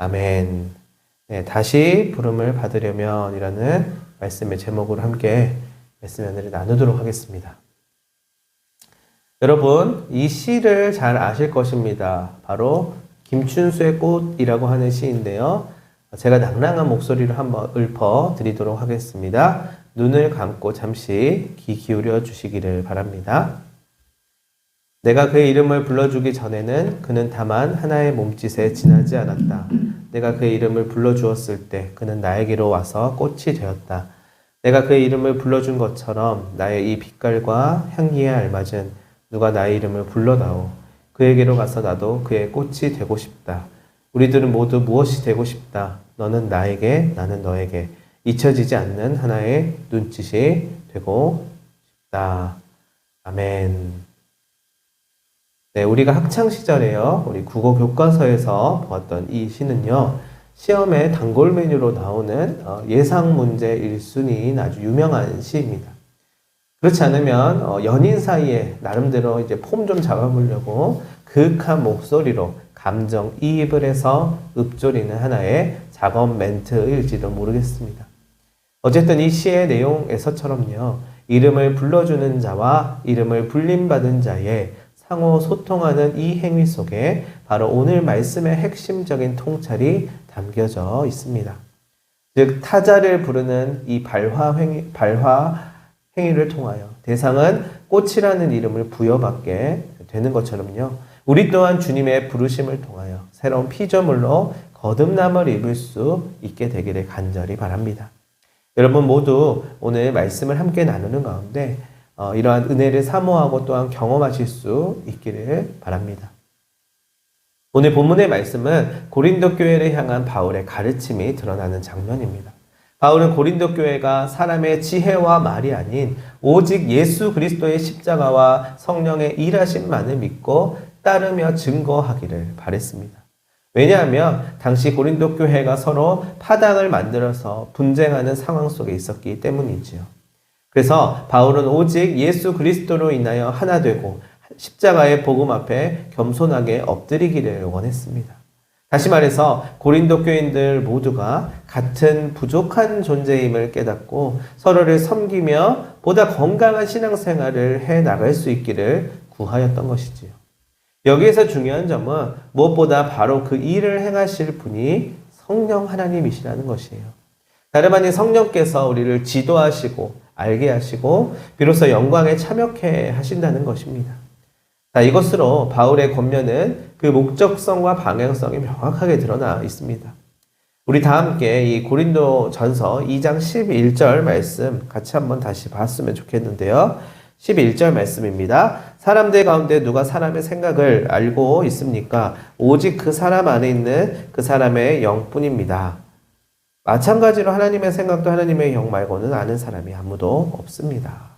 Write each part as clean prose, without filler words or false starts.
아멘. 네, 다시 부름을 받으려면 이라는 말씀의 제목으로 함께 말씀 연애를 나누도록 하겠습니다. 여러분, 이 시를 잘 아실 것입니다. 바로 김춘수의 꽃이라고 하는 시인데요. 제가 낭랑한 목소리로 한번 읊어 드리도록 하겠습니다. 눈을 감고 잠시 귀 기울여 주시기를 바랍니다. 내가 그의 이름을 불러주기 전에는 그는 다만 하나의 몸짓에 지나지 않았다. 내가 그의 이름을 불러주었을 때 그는 나에게로 와서 꽃이 되었다. 내가 그의 이름을 불러준 것처럼 나의 이 빛깔과 향기에 알맞은 누가 나의 이름을 불러다오. 그에게로 가서 나도 그의 꽃이 되고 싶다. 우리들은 모두 무엇이 되고 싶다. 너는 나에게, 나는 너에게 잊혀지지 않는 하나의 눈짓이 되고 싶다. 아멘. 네, 우리가 학창 시절에요. 우리 국어 교과서에서 보았던 이 시는요. 시험에 단골 메뉴로 나오는 예상 문제 1순위인 아주 유명한 시입니다. 그렇지 않으면 연인 사이에 나름대로 이제 폼 좀 잡아보려고 그윽한 목소리로 감정이입을 해서 읊조리는 하나의 작업 멘트일지도 모르겠습니다. 어쨌든 이 시의 내용에서처럼요. 이름을 불러주는 자와 이름을 불림받은 자의 상호 소통하는 이 행위 속에 바로 오늘 말씀의 핵심적인 통찰이 담겨져 있습니다. 즉 타자를 부르는 이 발화 행위를 통하여 대상은 꽃이라는 이름을 부여받게 되는 것처럼요. 우리 또한 주님의 부르심을 통하여 새로운 피조물로 거듭남을 입을 수 있게 되기를 간절히 바랍니다. 여러분 모두 오늘 말씀을 함께 나누는 가운데 이러한 은혜를 사모하고 또한 경험하실 수 있기를 바랍니다. 오늘 본문의 말씀은 고린도 교회를 향한 바울의 가르침이 드러나는 장면입니다. 바울은 고린도 교회가 사람의 지혜와 말이 아닌 오직 예수 그리스도의 십자가와 성령의 일하심만을 믿고 따르며 증거하기를 바랬습니다. 왜냐하면 당시 고린도 교회가 서로 파당을 만들어서 분쟁하는 상황 속에 있었기 때문이지요. 그래서 바울은 오직 예수 그리스도로 인하여 하나 되고 십자가의 복음 앞에 겸손하게 엎드리기를 원했습니다. 다시 말해서 고린도 교인들 모두가 같은 부족한 존재임을 깨닫고 서로를 섬기며 보다 건강한 신앙생활을 해나갈 수 있기를 구하였던 것이지요. 여기에서 중요한 점은 무엇보다 바로 그 일을 행하실 분이 성령 하나님이시라는 것이에요. 다름 아닌 성령께서 우리를 지도하시고 알게 하시고 비로소 영광에 참여케 하신다는 것입니다. 자, 이것으로 바울의 권면은 그 목적성과 방향성이 명확하게 드러나 있습니다. 우리 다 함께 이 고린도 전서 2장 11절 말씀 같이 한번 다시 봤으면 좋겠는데요. 11절 말씀입니다. 사람들 가운데 누가 사람의 생각을 알고 있습니까? 오직 그 사람 안에 있는 그 사람의 영뿐입니다. 마찬가지로 하나님의 생각도 하나님의 영 말고는 아는 사람이 아무도 없습니다.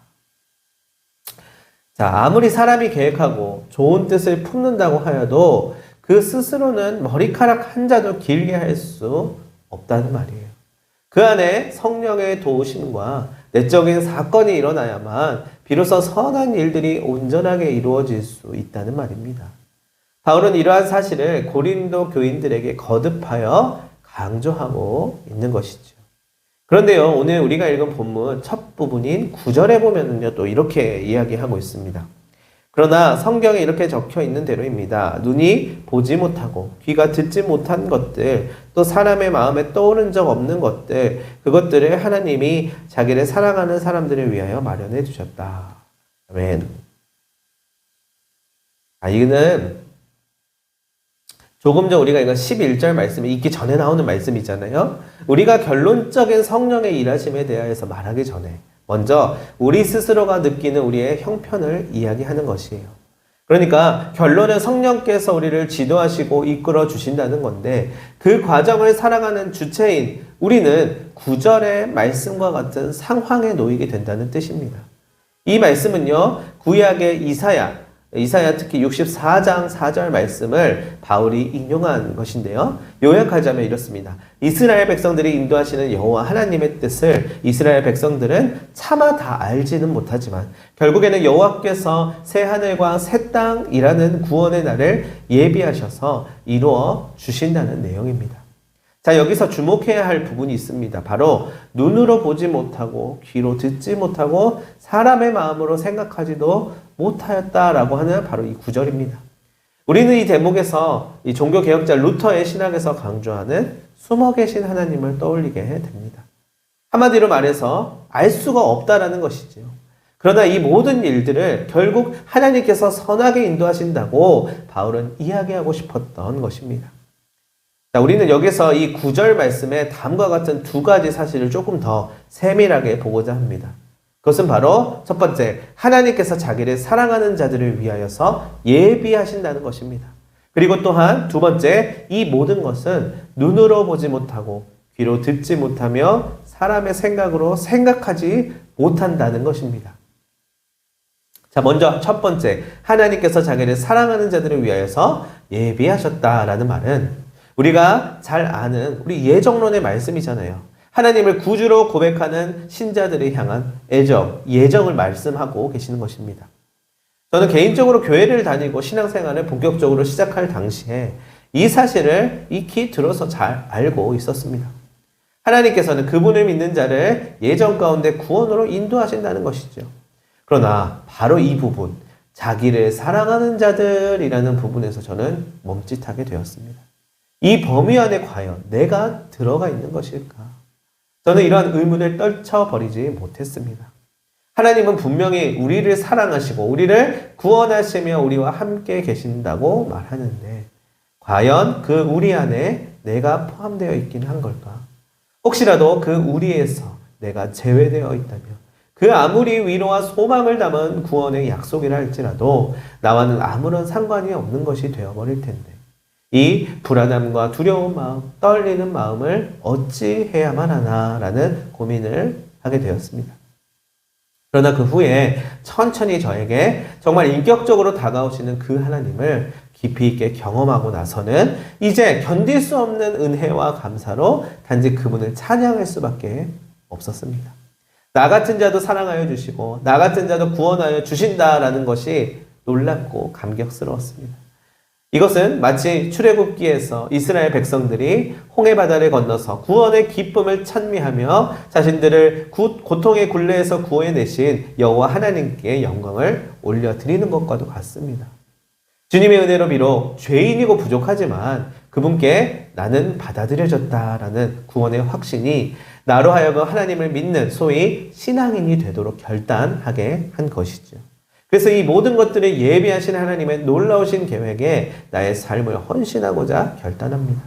자, 아무리 사람이 계획하고 좋은 뜻을 품는다고 하여도 그 스스로는 머리카락 한 자도 길게 할 수 없다는 말이에요. 그 안에 성령의 도우심과 내적인 사건이 일어나야만 비로소 선한 일들이 온전하게 이루어질 수 있다는 말입니다. 바울은 이러한 사실을 고린도 교인들에게 거듭하여 강조하고 있는 것이죠. 그런데요, 오늘 우리가 읽은 본문 첫 부분인 9절에 보면은요, 또 이렇게 이야기하고 있습니다. 그러나 성경에 이렇게 적혀 있는 대로입니다. 눈이 보지 못하고 귀가 듣지 못한 것들, 또 사람의 마음에 떠오른 적 없는 것들, 그것들을 하나님이 자기를 사랑하는 사람들을 위하여 마련해 두셨다. 아멘. 이거는 조금 전 우리가 이거 11절 말씀이 있기 전에 나오는 말씀이잖아요. 우리가 결론적인 성령의 일하심에 대하여서 말하기 전에 먼저 우리 스스로가 느끼는 우리의 형편을 이야기하는 것이에요. 그러니까 결론은 성령께서 우리를 지도하시고 이끌어 주신다는 건데 그 과정을 살아가는 주체인 우리는 9절의 말씀과 같은 상황에 놓이게 된다는 뜻입니다. 이 말씀은요, 구약의 이사야 특히 64장 4절 말씀을 바울이 인용한 것인데요. 요약하자면 이렇습니다. 이스라엘 백성들이 인도하시는 여호와 하나님의 뜻을 이스라엘 백성들은 차마 다 알지는 못하지만 결국에는 여호와께서 새 하늘과 새 땅이라는 구원의 날을 예비하셔서 이루어 주신다는 내용입니다. 자, 여기서 주목해야 할 부분이 있습니다. 바로 눈으로 보지 못하고 귀로 듣지 못하고 사람의 마음으로 생각하지도 못하였다라고 하는 바로 이 구절입니다. 우리는 이 대목에서 이 종교개혁자 루터의 신학에서 강조하는 숨어 계신 하나님을 떠올리게 됩니다. 한마디로 말해서 알 수가 없다라는 것이지요. 그러나 이 모든 일들을 결국 하나님께서 선하게 인도하신다고 바울은 이야기하고 싶었던 것입니다. 자, 우리는 여기서 이 9절 말씀에 다음과 같은 두 가지 사실을 조금 더 세밀하게 보고자 합니다. 그것은 바로 첫 번째, 하나님께서 자기를 사랑하는 자들을 위하여서 예비하신다는 것입니다. 그리고 또한 두 번째, 이 모든 것은 눈으로 보지 못하고 귀로 듣지 못하며 사람의 생각으로 생각하지 못한다는 것입니다. 자, 먼저 첫 번째, 하나님께서 자기를 사랑하는 자들을 위하여서 예비하셨다라는 말은 우리가 잘 아는 우리 예정론의 말씀이잖아요. 하나님을 구주로 고백하는 신자들을 향한 애정, 예정을 말씀하고 계시는 것입니다. 저는 개인적으로 교회를 다니고 신앙생활을 본격적으로 시작할 당시에 이 사실을 익히 들어서 잘 알고 있었습니다. 하나님께서는 그분을 믿는 자를 예정 가운데 구원으로 인도하신다는 것이죠. 그러나 바로 이 부분, 자기를 사랑하는 자들이라는 부분에서 저는 멈칫하게 되었습니다. 이 범위 안에 과연 내가 들어가 있는 것일까? 저는 이러한 의문을 떨쳐버리지 못했습니다. 하나님은 분명히 우리를 사랑하시고 우리를 구원하시며 우리와 함께 계신다고 말하는데 과연 그 우리 안에 내가 포함되어 있긴 한 걸까? 혹시라도 그 우리에서 내가 제외되어 있다면 그 아무리 위로와 소망을 담은 구원의 약속이라 할지라도 나와는 아무런 상관이 없는 것이 되어버릴 텐데 이 불안함과 두려운 마음, 떨리는 마음을 어찌 해야만 하나라는 고민을 하게 되었습니다. 그러나 그 후에 천천히 저에게 정말 인격적으로 다가오시는 그 하나님을 깊이 있게 경험하고 나서는 이제 견딜 수 없는 은혜와 감사로 단지 그분을 찬양할 수밖에 없었습니다. 나 같은 자도 사랑하여 주시고 나 같은 자도 구원하여 주신다라는 것이 놀랍고 감격스러웠습니다. 이것은 마치 출애굽기에서 이스라엘 백성들이 홍해바다를 건너서 구원의 기쁨을 찬미하며 자신들을 고통의 굴레에서 구해내신 여호와 하나님께 영광을 올려드리는 것과도 같습니다. 주님의 은혜로 비록 죄인이고 부족하지만 그분께 나는 받아들여졌다라는 구원의 확신이 나로 하여금 하나님을 믿는 소위 신앙인이 되도록 결단하게 한 것이죠. 그래서 이 모든 것들을 예비하신 하나님의 놀라우신 계획에 나의 삶을 헌신하고자 결단합니다.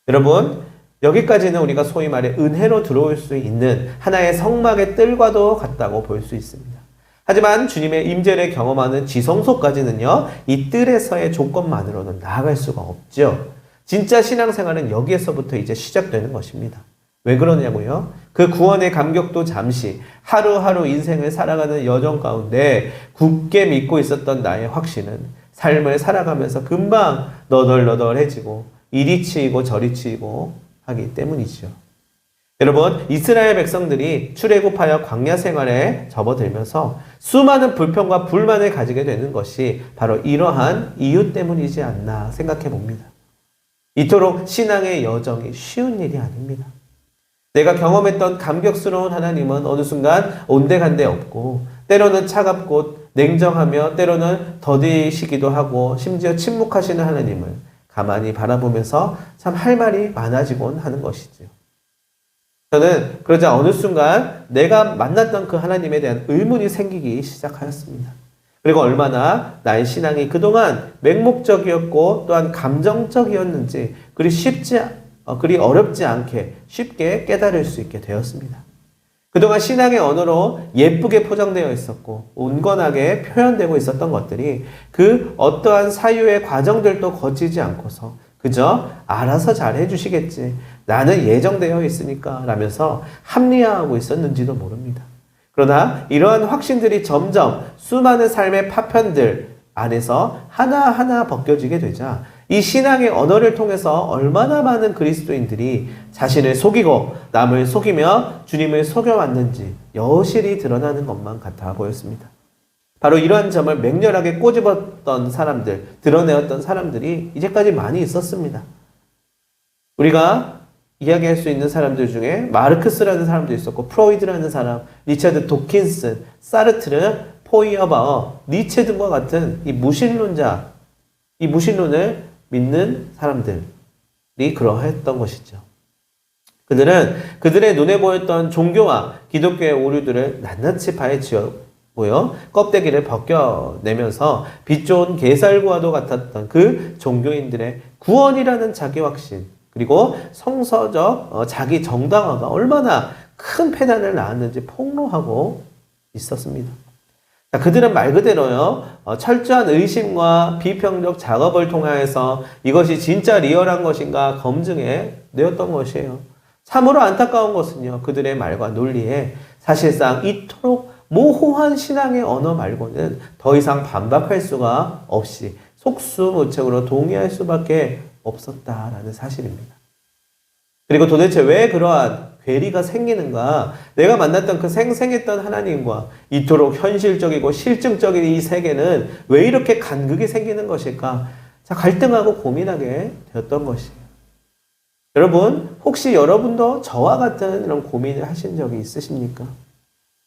여러분, 여기까지는 우리가 소위 말해 은혜로 들어올 수 있는 하나의 성막의 뜰과도 같다고 볼 수 있습니다. 하지만 주님의 임재를 경험하는 지성소까지는요, 이 뜰에서의 조건만으로는 나아갈 수가 없죠. 진짜 신앙생활은 여기에서부터 이제 시작되는 것입니다. 왜 그러냐고요? 그 구원의 감격도 잠시 하루하루 인생을 살아가는 여정 가운데 굳게 믿고 있었던 나의 확신은 삶을 살아가면서 금방 너덜너덜해지고 이리 치이고 저리 치이고 하기 때문이죠. 여러분, 이스라엘 백성들이 출애굽하여 광야 생활에 접어들면서 수많은 불평과 불만을 가지게 되는 것이 바로 이러한 이유 때문이지 않나 생각해 봅니다. 이토록 신앙의 여정이 쉬운 일이 아닙니다. 내가 경험했던 감격스러운 하나님은 어느 순간 온데간데 없고 때로는 차갑고 냉정하며 때로는 더디시기도 하고 심지어 침묵하시는 하나님을 가만히 바라보면서 참 할 말이 많아지곤 하는 것이죠. 저는 그러자 어느 순간 내가 만났던 그 하나님에 대한 의문이 생기기 시작하였습니다. 그리고 얼마나 나의 신앙이 그동안 맹목적이었고 또한 감정적이었는지 그리 어렵지 않게 쉽게 깨달을 수 있게 되었습니다. 그동안 신앙의 언어로 예쁘게 포장되어 있었고 온건하게 표현되고 있었던 것들이 그 어떠한 사유의 과정들도 거치지 않고서 그저 알아서 잘 해주시겠지, 나는 예정되어 있으니까 라면서 합리화하고 있었는지도 모릅니다. 그러나 이러한 확신들이 점점 수많은 삶의 파편들 안에서 하나하나 벗겨지게 되자 이 신앙의 언어를 통해서 얼마나 많은 그리스도인들이 자신을 속이고 남을 속이며 주님을 속여왔는지 여실히 드러나는 것만 같아 보였습니다. 바로 이러한 점을 맹렬하게 꼬집었던 사람들, 드러내었던 사람들이 이제까지 많이 있었습니다. 우리가 이야기할 수 있는 사람들 중에 마르크스라는 사람도 있었고, 프로이드라는 사람, 리차드 도킨슨, 사르트르, 포이어바어, 니체 등과 같은 이 무신론자, 이 무신론을 믿는 사람들이 그러했던 것이죠. 그들은 그들의 눈에 보였던 종교와 기독교의 오류들을 낱낱이 파헤치고요, 껍데기를 벗겨내면서 빛 좋은 게살구와도 같았던 그 종교인들의 구원이라는 자기 확신, 그리고 성서적 자기 정당화가 얼마나 큰 폐단을 낳았는지 폭로하고 있었습니다. 그들은 말 그대로요, 철저한 의심과 비평적 작업을 통하여서 이것이 진짜 리얼한 것인가 검증해 내었던 것이에요. 참으로 안타까운 것은요, 그들의 말과 논리에 사실상 이토록 모호한 신앙의 언어 말고는 더 이상 반박할 수가 없이 속수무책으로 동의할 수밖에 없었다라는 사실입니다. 그리고 도대체 왜 그러한 괴리가 생기는가? 내가 만났던 그 생생했던 하나님과 이토록 현실적이고 실증적인 이 세계는 왜 이렇게 간극이 생기는 것일까? 자, 갈등하고 고민하게 되었던 것이에요. 여러분, 혹시 여러분도 저와 같은 이런 고민을 하신 적이 있으십니까?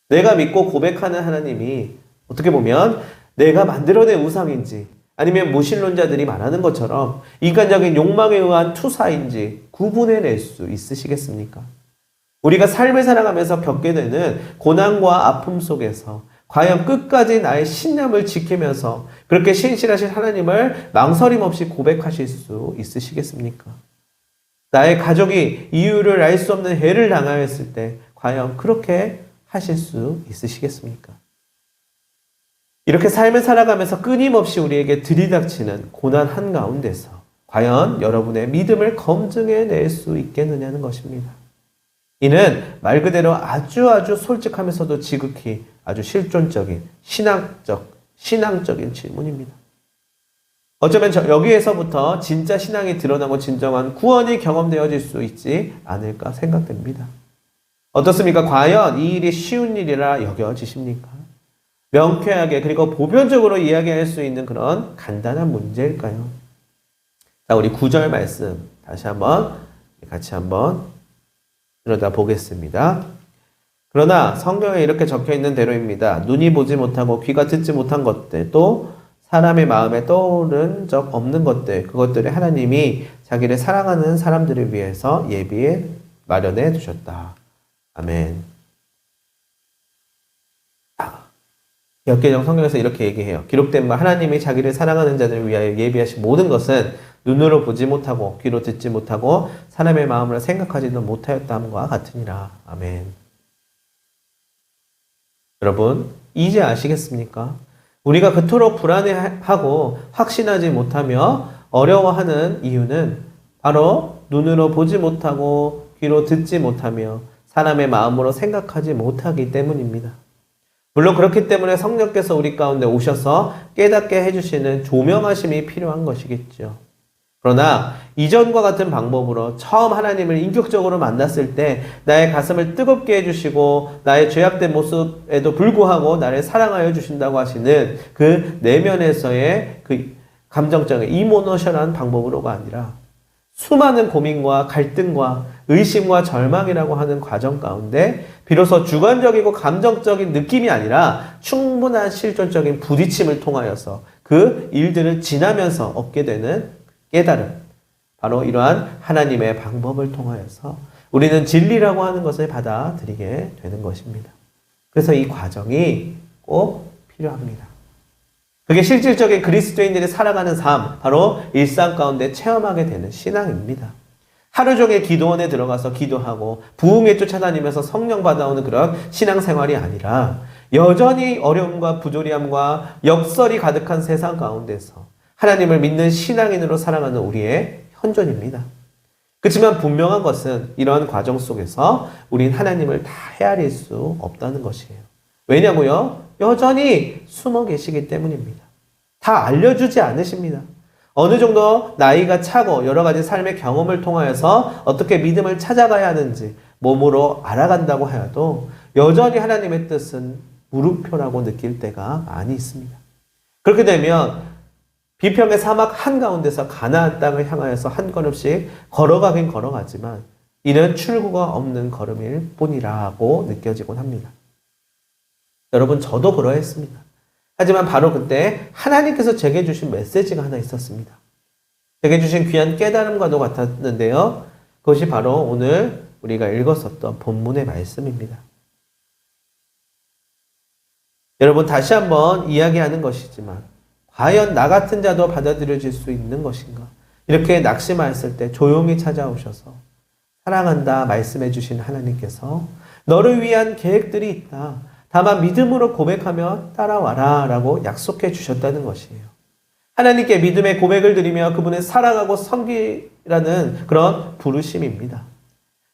내가 믿고 고백하는 하나님이 어떻게 보면 내가 만들어낸 우상인지, 아니면 무신론자들이 말하는 것처럼 인간적인 욕망에 의한 투사인지 구분해낼 수 있으시겠습니까? 우리가 삶을 살아가면서 겪게 되는 고난과 아픔 속에서 과연 끝까지 나의 신념을 지키면서 그렇게 신실하신 하나님을 망설임 없이 고백하실 수 있으시겠습니까? 나의 가족이 이유를 알 수 없는 해를 당하였을 때 과연 그렇게 하실 수 있으시겠습니까? 이렇게 삶을 살아가면서 끊임없이 우리에게 들이닥치는 고난 한가운데서 과연 여러분의 믿음을 검증해낼 수 있겠느냐는 것입니다. 이는 말 그대로 아주 솔직하면서도 지극히 아주 실존적인 신앙적인 질문입니다. 어쩌면 여기에서부터 진짜 신앙이 드러나고 진정한 구원이 경험되어질 수 있지 않을까 생각됩니다. 어떻습니까? 과연 이 일이 쉬운 일이라 여겨지십니까? 명쾌하게 그리고 보편적으로 이야기할 수 있는 그런 간단한 문제일까요? 자, 우리 9절 말씀 다시 한번 같이 한번 들여다보겠습니다. 그러나 성경에 이렇게 적혀 있는 대로입니다. 눈이 보지 못하고 귀가 듣지 못한 것들, 또 사람의 마음에 떠오른 적 없는 것들, 그것들을 하나님이 자기를 사랑하는 사람들을 위해서 예비해 마련해 두셨다. 아멘. 역계정 성경에서 이렇게 얘기해요. 기록된 바 하나님이 자기를 사랑하는 자들을 위하여 예비하신 모든 것은 눈으로 보지 못하고 귀로 듣지 못하고 사람의 마음으로 생각하지도 못하였다함과 같으니라. 아멘. 여러분, 이제 아시겠습니까? 우리가 그토록 불안해하고 확신하지 못하며 어려워하는 이유는 바로 눈으로 보지 못하고 귀로 듣지 못하며 사람의 마음으로 생각하지 못하기 때문입니다. 물론 그렇기 때문에 성령께서 우리 가운데 오셔서 깨닫게 해주시는 조명하심이 필요한 것이겠죠. 그러나 이전과 같은 방법으로 처음 하나님을 인격적으로 만났을 때 나의 가슴을 뜨겁게 해주시고 나의 죄악된 모습에도 불구하고 나를 사랑하여 주신다고 하시는 그 내면에서의 그 감정적인 이모노션한 방법으로가 아니라 수많은 고민과 갈등과 의심과 절망이라고 하는 과정 가운데 비로소 주관적이고 감정적인 느낌이 아니라 충분한 실존적인 부딪힘을 통하여서 그 일들을 지나면서 얻게 되는 깨달음, 바로 이러한 하나님의 방법을 통하여서 우리는 진리라고 하는 것을 받아들이게 되는 것입니다. 그래서 이 과정이 꼭 필요합니다. 그게 실질적인 그리스도인들이 살아가는 삶, 바로 일상 가운데 체험하게 되는 신앙입니다. 하루 종일 기도원에 들어가서 기도하고 부흥에 쫓아다니면서 성령 받아오는 그런 신앙생활이 아니라 여전히 어려움과 부조리함과 역설이 가득한 세상 가운데서 하나님을 믿는 신앙인으로 살아가는 우리의 현존입니다. 그렇지만 분명한 것은 이러한 과정 속에서 우린 하나님을 다 헤아릴 수 없다는 것이에요. 왜냐고요? 여전히 숨어 계시기 때문입니다. 다 알려주지 않으십니다. 어느 정도 나이가 차고 여러 가지 삶의 경험을 통하여서 어떻게 믿음을 찾아가야 하는지 몸으로 알아간다고 해도 여전히 하나님의 뜻은 물음표라고 느낄 때가 많이 있습니다. 그렇게 되면 비평의 사막 한가운데서 가나안 땅을 향하여서 한 걸음씩 걸어가긴 걸어가지만 이는 출구가 없는 걸음일 뿐이라고 느껴지곤 합니다. 여러분, 저도 그러했습니다. 하지만 바로 그때 하나님께서 제게 주신 메시지가 하나 있었습니다. 제게 주신 귀한 깨달음과도 같았는데요. 그것이 바로 오늘 우리가 읽었었던 본문의 말씀입니다. 여러분, 다시 한번 이야기하는 것이지만 과연 나 같은 자도 받아들여질 수 있는 것인가? 이렇게 낙심하였을 때 조용히 찾아오셔서 사랑한다 말씀해 주신 하나님께서 너를 위한 계획들이 있다. 다만 믿음으로 고백하며 따라와라 라고 약속해 주셨다는 것이에요. 하나님께 믿음의 고백을 드리며 그분을 사랑하고 섬기라는 그런 부르심입니다.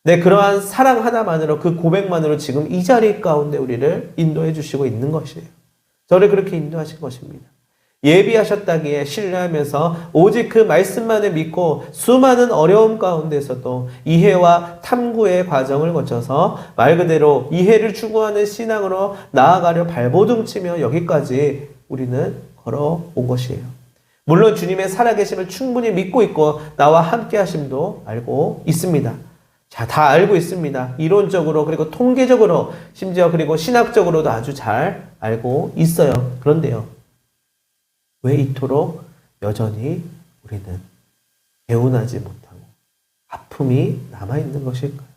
네, 그러한 사랑 하나만으로, 그 고백만으로 지금 이 자리 가운데 우리를 인도해 주시고 있는 것이에요. 저를 그렇게 인도하신 것입니다. 예비하셨다기에 신뢰하면서 오직 그 말씀만을 믿고 수많은 어려움 가운데서도 이해와 탐구의 과정을 거쳐서 말 그대로 이해를 추구하는 신앙으로 나아가려 발버둥치며 여기까지 우리는 걸어온 것이에요. 물론 주님의 살아계심을 충분히 믿고 있고 나와 함께 하심도 알고 있습니다. 자, 다 알고 있습니다. 이론적으로, 그리고 통계적으로, 심지어 그리고 신학적으로도 아주 잘 알고 있어요. 그런데요, 왜 이토록 여전히 우리는 개운하지 못하고 아픔이 남아있는 것일까요?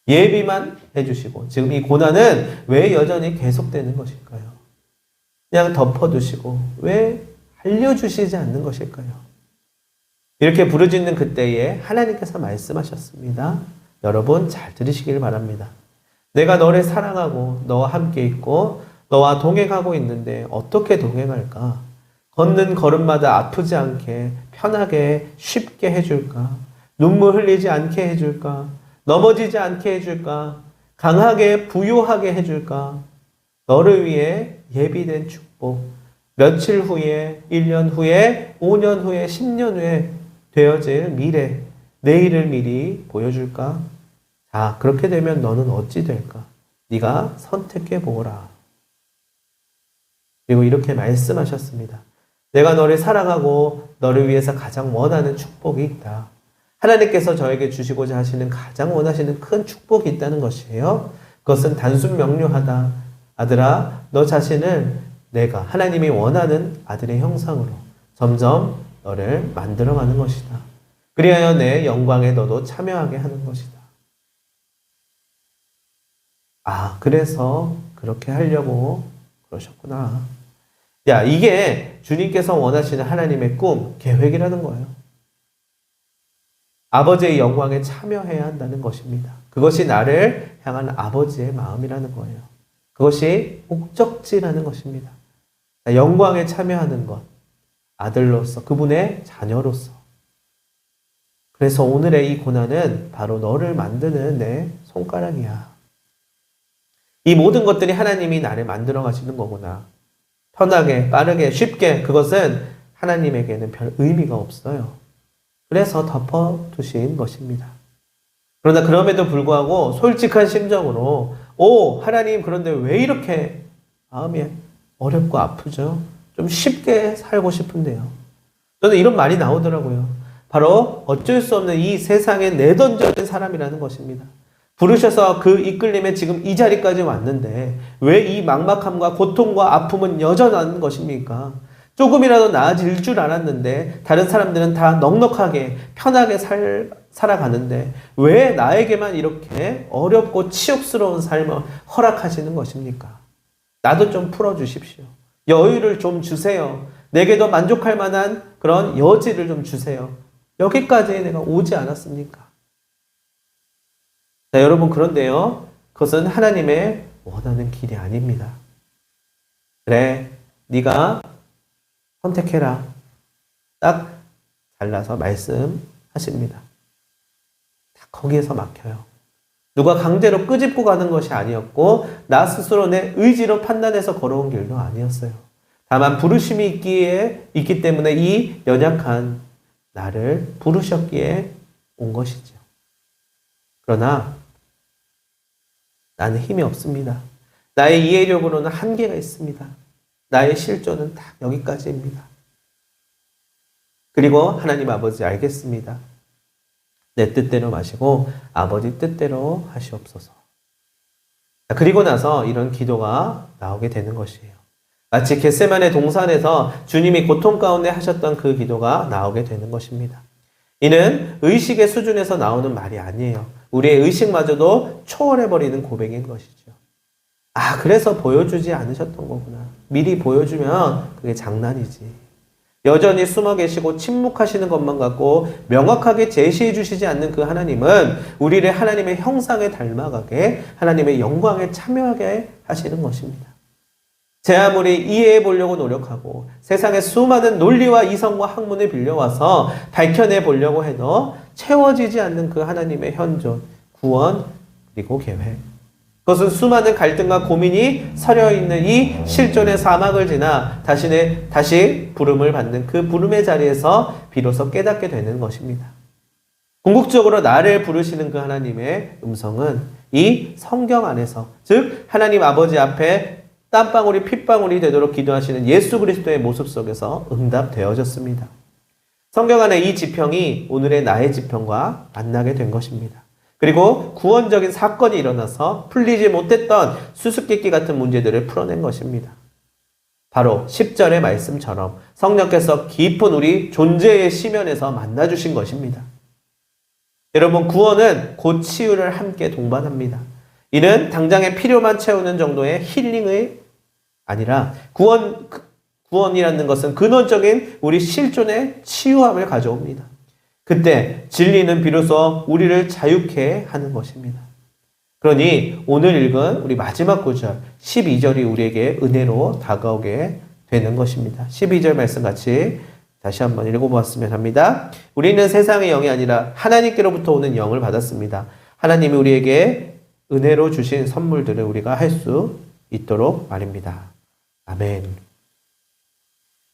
예비만 해주시고 지금 이 고난은 왜 여전히 계속되는 것일까요? 그냥 덮어두시고 왜 알려주시지 않는 것일까요? 이렇게 부르짖는 그때에 하나님께서 말씀하셨습니다. 여러분 잘 들으시길 바랍니다. 내가 너를 사랑하고 너와 함께 있고 너와 동행하고 있는데 어떻게 동행할까? 걷는 걸음마다 아프지 않게 편하게 쉽게 해줄까? 눈물 흘리지 않게 해줄까? 넘어지지 않게 해줄까? 강하게 부유하게 해줄까? 너를 위해 예비된 축복, 며칠 후에, 1년 후에, 5년 후에, 10년 후에 되어질 미래, 내일을 미리 보여줄까? 자, 그렇게 되면 너는 어찌 될까? 네가 선택해 보라. 그리고 이렇게 말씀하셨습니다. 내가 너를 사랑하고 너를 위해서 가장 원하는 축복이 있다. 하나님께서 저에게 주시고자 하시는 가장 원하시는 큰 축복이 있다는 것이에요. 그것은 단순 명료하다. 아들아, 너 자신을 내가 하나님이 원하는 아들의 형상으로 점점 너를 만들어가는 것이다. 그리하여 내 영광에 너도 참여하게 하는 것이다. 아, 그래서 그렇게 하려고 그러셨구나. 야, 이게 주님께서 원하시는 하나님의 꿈, 계획이라는 거예요. 아버지의 영광에 참여해야 한다는 것입니다. 그것이 나를 향한 아버지의 마음이라는 거예요. 그것이 목적지라는 것입니다. 영광에 참여하는 것, 아들로서, 그분의 자녀로서. 그래서 오늘의 이 고난은 바로 너를 만드는 내 손가락이야. 이 모든 것들이 하나님이 나를 만들어 가시는 거구나. 편하게, 빠르게, 쉽게, 그것은 하나님에게는 별 의미가 없어요. 그래서 덮어두신 것입니다. 그러나 그럼에도 불구하고 솔직한 심정으로 하나님, 그런데 왜 이렇게 마음이 어렵고 아프죠? 좀 쉽게 살고 싶은데요. 저는 이런 말이 나오더라고요. 바로 어쩔 수 없는 이 세상에 내던져진 사람이라는 것입니다. 부르셔서 그 이끌림에 지금 이 자리까지 왔는데 왜 이 막막함과 고통과 아픔은 여전한 것입니까? 조금이라도 나아질 줄 알았는데 다른 사람들은 다 넉넉하게 편하게 살아가는데 왜 나에게만 이렇게 어렵고 치욕스러운 삶을 허락하시는 것입니까? 나도 좀 풀어주십시오. 여유를 좀 주세요. 내게도 만족할 만한 그런 여지를 좀 주세요. 여기까지 내가 오지 않았습니까? 자, 여러분, 그런데요, 그것은 하나님의 원하는 길이 아닙니다. 그래, 네가 선택해라. 딱 잘라서 말씀하십니다. 딱 거기에서 막혀요. 누가 강제로 끄집고 가는 것이 아니었고 나 스스로 내 의지로 판단해서 걸어온 길도 아니었어요. 다만 부르심이 있기 때문에 이 연약한 나를 부르셨기에 온 것이죠. 그러나 나는 힘이 없습니다. 나의 이해력으로는 한계가 있습니다. 나의 실존은 딱 여기까지입니다. 그리고 하나님 아버지, 알겠습니다. 내 뜻대로 마시고 아버지 뜻대로 하시옵소서. 그리고 나서 이런 기도가 나오게 되는 것이에요. 마치 겟세마네 동산에서 주님이 고통 가운데 하셨던 그 기도가 나오게 되는 것입니다. 이는 의식의 수준에서 나오는 말이 아니에요. 우리의 의식마저도 초월해버리는 고백인 것이죠. 아, 그래서 보여주지 않으셨던 거구나. 미리 보여주면 그게 장난이지. 여전히 숨어 계시고 침묵하시는 것만 갖고 명확하게 제시해 주시지 않는 그 하나님은 우리를 하나님의 형상에 닮아가게, 하나님의 영광에 참여하게 하시는 것입니다. 제 아무리 이해해 보려고 노력하고 세상의 수많은 논리와 이성과 학문을 빌려와서 밝혀내 보려고 해도 채워지지 않는 그 하나님의 현존, 구원, 그리고 계획. 그것은 수많은 갈등과 고민이 서려 있는 이 실존의 사막을 지나 다시 부름을 받는 그 부름의 자리에서 비로소 깨닫게 되는 것입니다. 궁극적으로 나를 부르시는 그 하나님의 음성은 이 성경 안에서, 즉 하나님 아버지 앞에 땀방울이 핏방울이 되도록 기도하시는 예수 그리스도의 모습 속에서 응답되어졌습니다. 성경 안에 이 지평이 오늘의 나의 지평과 만나게 된 것입니다. 그리고 구원적인 사건이 일어나서 풀리지 못했던 수수께끼 같은 문제들을 풀어낸 것입니다. 바로 10절의 말씀처럼 성령께서 깊은 우리 존재의 시면에서 만나주신 것입니다. 여러분, 구원은 곧 치유를 함께 동반합니다. 이는 당장의 필요만 채우는 정도의 힐링의 아니라 구원이라는 것은 근원적인 우리 실존의 치유함을 가져옵니다. 그때 진리는 비로소 우리를 자유케 하는 것입니다. 그러니 오늘 읽은 우리 마지막 구절 12절이 우리에게 은혜로 다가오게 되는 것입니다. 12절 말씀 같이 다시 한번 읽어보았으면 합니다. 우리는 세상의 영이 아니라 하나님께로부터 오는 영을 받았습니다. 하나님이 우리에게 은혜로 주신 선물들을 우리가 할 수 있도록 말입니다. 아멘.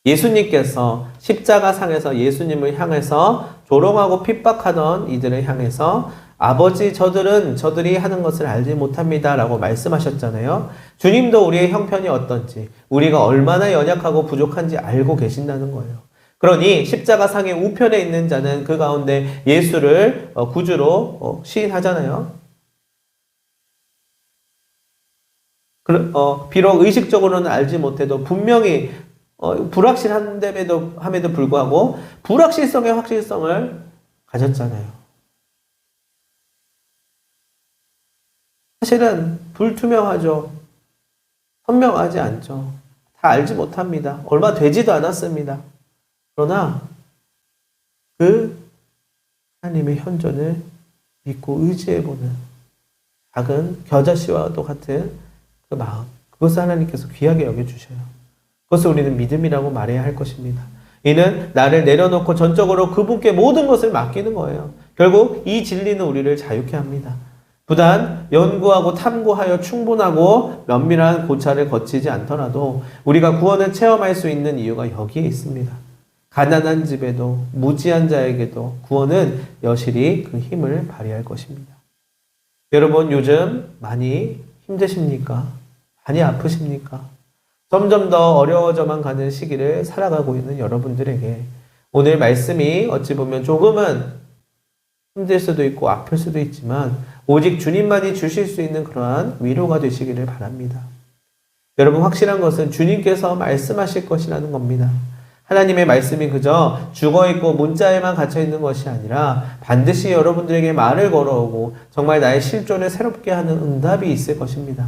예수님께서 십자가상에서 예수님을 향해서 조롱하고 핍박하던 이들을 향해서 아버지, 저들이 하는 것을 알지 못합니다 라고 말씀하셨잖아요. 주님도 우리의 형편이 어떤지, 우리가 얼마나 연약하고 부족한지 알고 계신다는 거예요. 그러니 십자가상의 우편에 있는 자는 그 가운데 예수를 구주로 시인하잖아요. 비록 의식적으로는 알지 못해도 분명히 불확실함에도 불구하고 불확실성의 확실성을 가졌잖아요. 사실은 불투명하죠. 선명하지 않죠. 다 알지 못합니다. 얼마 되지도 않았습니다. 그러나 그 하나님의 현존을 믿고 의지해보는 작은 겨자씨와도 같은 그 마음, 그것을 하나님께서 귀하게 여겨주셔요. 그것을 우리는 믿음이라고 말해야 할 것입니다. 이는 나를 내려놓고 전적으로 그분께 모든 것을 맡기는 거예요. 결국 이 진리는 우리를 자유케 합니다. 부단 연구하고 탐구하여 충분하고 면밀한 고찰을 거치지 않더라도 우리가 구원을 체험할 수 있는 이유가 여기에 있습니다. 가난한 집에도 무지한 자에게도 구원은 여실히 그 힘을 발휘할 것입니다. 여러분, 요즘 많이 힘드십니까? 많이 아프십니까? 점점 더 어려워져만 가는 시기를 살아가고 있는 여러분들에게 오늘 말씀이 어찌 보면 조금은 힘들 수도 있고 아플 수도 있지만 오직 주님만이 주실 수 있는 그러한 위로가 되시기를 바랍니다. 여러분, 확실한 것은 주님께서 말씀하실 것이라는 겁니다. 하나님의 말씀이 그저 죽어있고 문자에만 갇혀있는 것이 아니라 반드시 여러분들에게 말을 걸어오고 정말 나의 실존을 새롭게 하는 응답이 있을 것입니다.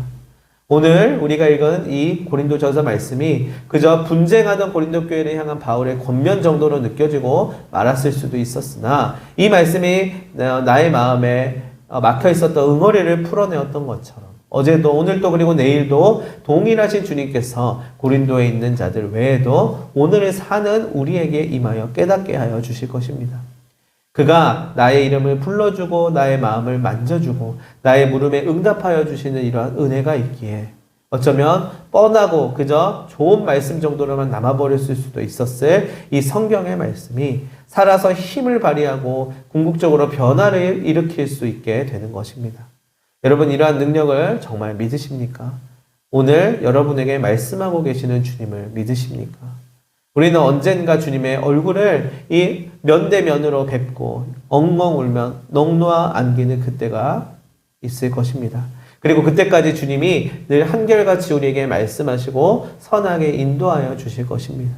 오늘 우리가 읽은 이 고린도전서 말씀이 그저 분쟁하던 고린도 교회를 향한 바울의 권면 정도로 느껴지고 말았을 수도 있었으나 이 말씀이 나의 마음에 막혀 있었던 응어리를 풀어내었던 것처럼 어제도 오늘도 그리고 내일도 동일하신 주님께서 고린도에 있는 자들 외에도 오늘을 사는 우리에게 임하여 깨닫게 하여 주실 것입니다. 그가 나의 이름을 불러주고 나의 마음을 만져주고 나의 물음에 응답하여 주시는 이러한 은혜가 있기에 어쩌면 뻔하고 그저 좋은 말씀 정도로만 남아버렸을 수도 있었을 이 성경의 말씀이 살아서 힘을 발휘하고 궁극적으로 변화를 일으킬 수 있게 되는 것입니다. 여러분, 이러한 능력을 정말 믿으십니까? 오늘 여러분에게 말씀하고 계시는 주님을 믿으십니까? 우리는 언젠가 주님의 얼굴을 이 면대면으로 뵙고 엉엉 울면 넋놓아 안기는 그때가 있을 것입니다. 그리고 그때까지 주님이 늘 한결같이 우리에게 말씀하시고 선하게 인도하여 주실 것입니다.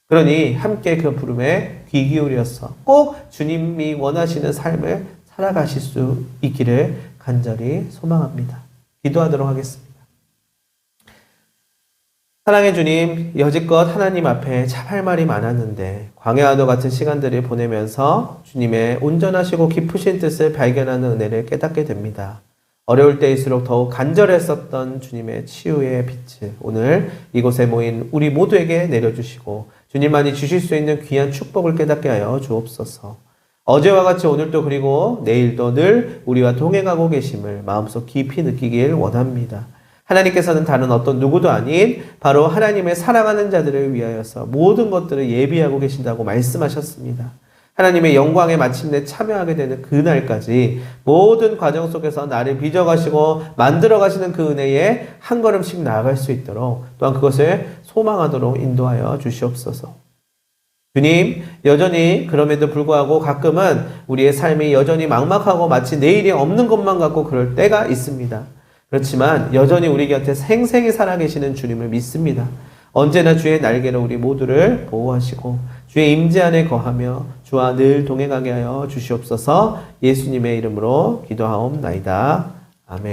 그러니 함께 그 부름에 귀 기울여서 꼭 주님이 원하시는 삶을 살아가실 수 있기를 간절히 소망합니다. 기도하도록 하겠습니다. 사랑의 주님, 여지껏 하나님 앞에 참 할 말이 많았는데 광야와도 같은 시간들을 보내면서 주님의 온전하시고 깊으신 뜻을 발견하는 은혜를 깨닫게 됩니다. 어려울 때일수록 더욱 간절했었던 주님의 치유의 빛을 오늘 이곳에 모인 우리 모두에게 내려주시고 주님만이 주실 수 있는 귀한 축복을 깨닫게 하여 주옵소서. 어제와 같이 오늘도 그리고 내일도 늘 우리와 동행하고 계심을 마음속 깊이 느끼길 원합니다. 하나님께서는 다른 어떤 누구도 아닌 바로 하나님의 사랑하는 자들을 위하여서 모든 것들을 예비하고 계신다고 말씀하셨습니다. 하나님의 영광에 마침내 참여하게 되는 그날까지 모든 과정 속에서 나를 빚어가시고 만들어가시는 그 은혜에 한 걸음씩 나아갈 수 있도록 또한 그것을 소망하도록 인도하여 주시옵소서. 주님, 여전히 그럼에도 불구하고 가끔은 우리의 삶이 여전히 막막하고 마치 내일이 없는 것만 같고 그럴 때가 있습니다. 그렇지만 여전히 우리 곁에 생생히 살아계시는 주님을 믿습니다. 언제나 주의 날개로 우리 모두를 보호하시고 주의 임재 안에 거하며 주와 늘 동행하게 하여 주시옵소서. 예수님의 이름으로 기도하옵나이다. 아멘.